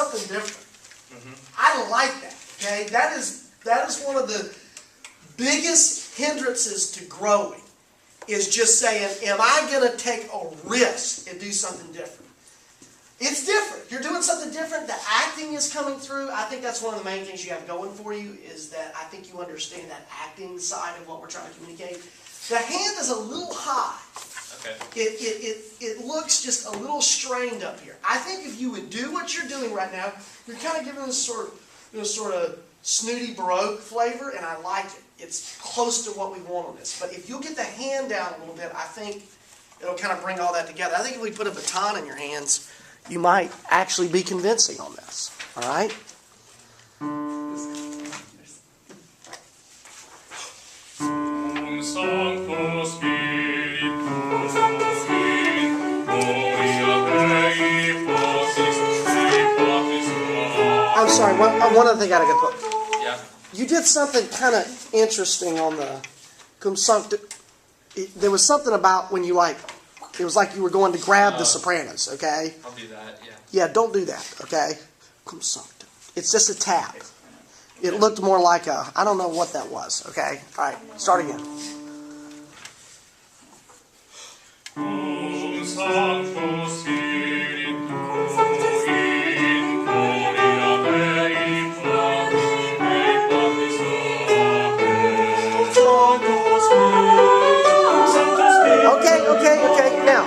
something different. I like that. Okay, that is one of the biggest hindrances to growing. Is just saying, am I going to take a risk and do something different? It's different. You're doing something different. The acting is coming through. I think that's one of the main things you have going for you is that I think you understand that acting side of what we're trying to communicate. The hand is a little high. Okay. It looks just a little strained up here. I think if you would do what you're doing right now, you're kind of giving this sort of snooty Baroque flavor, and I like it. It's close to what we want on this. But if you'll get the hand down a little bit, I think it'll kind of bring all that together. I think if we put a baton in your hands, you might actually be convincing on this. All right? I'm sorry, one other thing I got to put. Yeah. You did something kind of interesting on the cum sanctum. There was something about when you it was like you were going to grab the sopranos, okay? I'll do that, yeah. Yeah, don't do that, okay? Cum sanctum. It's just a tap. It looked more like I don't know what that was, okay? All right, start again. Cum sanctus spiritus Okay. Now,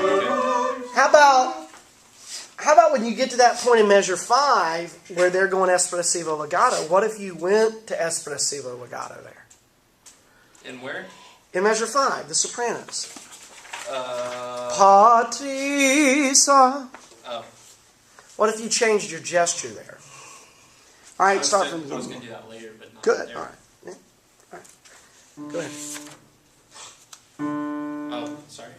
how about when you get to that point in measure 5 where they're going espressivo legato? What if you went to espressivo legato there? In where? In measure 5, the sopranos. Oh. What if you changed your gesture there? All right, start from the beginning. I was going to do that later, but not Good. there. All right. Yeah. All right. Go ahead. Oh, sorry.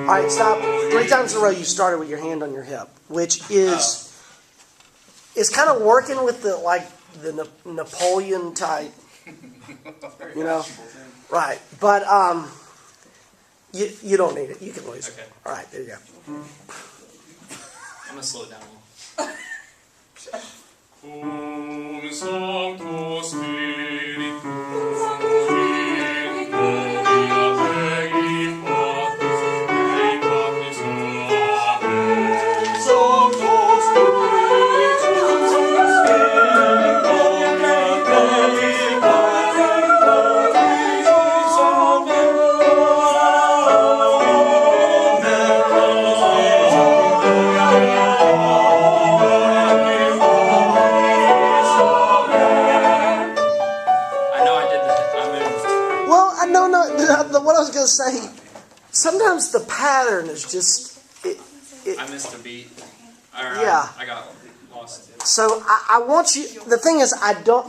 All right, stop. 3 times in a row you started with your hand on your hip, which is kind of working with the Napoleon type, you know. Right, but you don't need it. You can lose it. Okay. All right, there you go. I'm going to slow it down a little. Cum sanctus spiritus what I was going to say, sometimes the pattern is just... I missed a beat. Yeah. I got lost. So I want you... The thing is,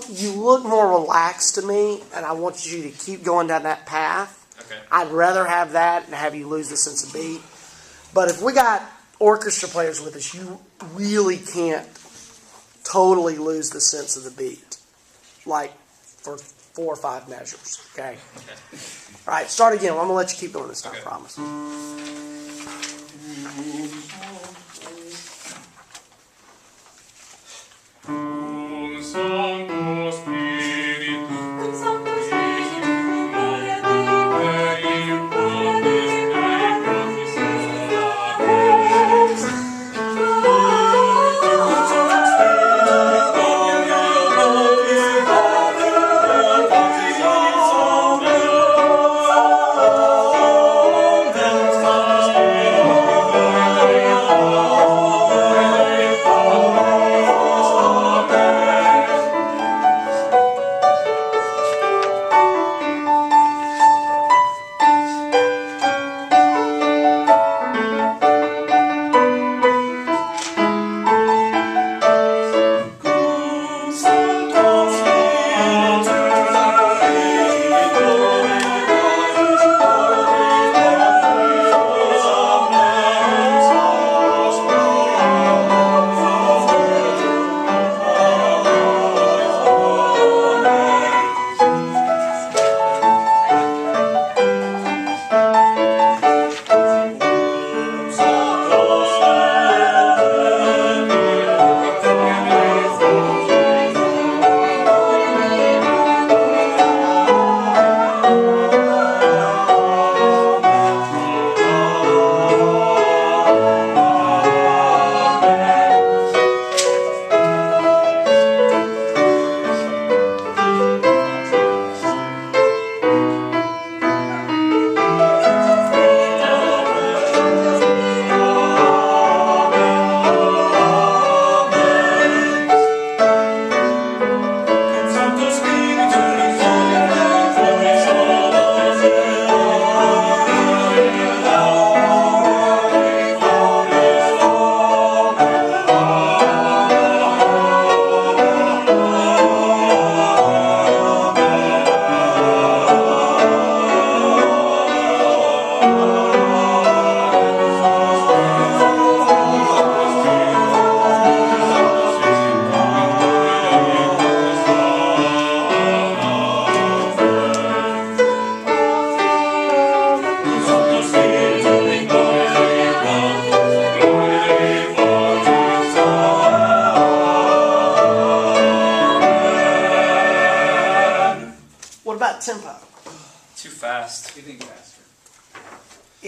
you look more relaxed to me, and I want you to keep going down that path. Okay. I'd rather have that and have you lose the sense of beat. But if we got orchestra players with us, you really can't totally lose the sense of the beat. Like for 4 or 5 measures. Okay? All right, start again. I'm going to let you keep going this time, I promise. Cum sanctus spiritus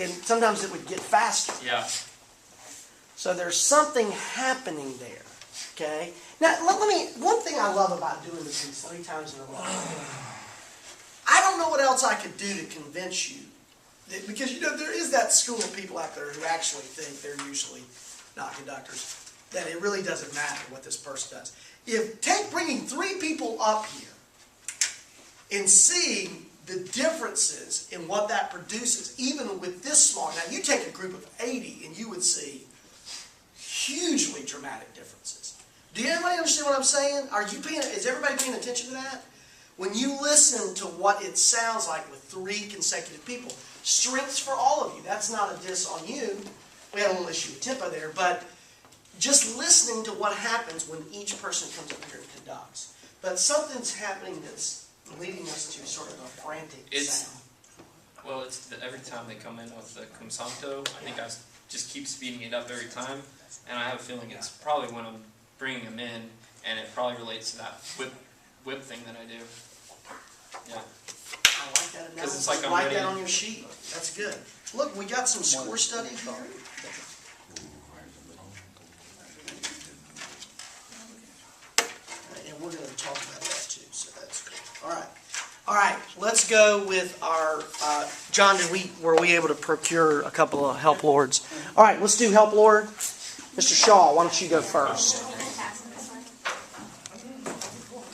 and sometimes it would get faster. Yeah. So there's something happening there, okay? Now, let me, one thing I love about doing this these 3 times in a row, I don't know what else I could do to convince you, because, you know, there is that school of people out there who actually think they're usually not conductors, that it really doesn't matter what this person does. Bringing 3 people up here and seeing the differences in what that produces, even with this small, now you take a group of 80 and you would see hugely dramatic differences. Do you everybody understand what I'm saying? Is everybody paying attention to that? When you listen to what it sounds like with 3 consecutive people, strengths for all of you. That's not a diss on you. We had a little issue with tempo there, but just listening to what happens when each person comes up here and conducts. But something's happening that's leading us to sort of a frantic sound. Well, it's every time they come in with the cum santo, I think I just keep speeding it up every time, and I have a feeling it's probably when I'm bringing them in, and it probably relates to that whip thing that I do. Yeah. I like that analysis. It's like I'm Write ready. that on your sheet. That's good. Look, we got some score study here. And we're going to talk about that too, so that's good. All right. All right, let's go with our, John, were we able to procure a couple of help lords? All right, let's do help lord. Mr. Shaw, why don't you go first?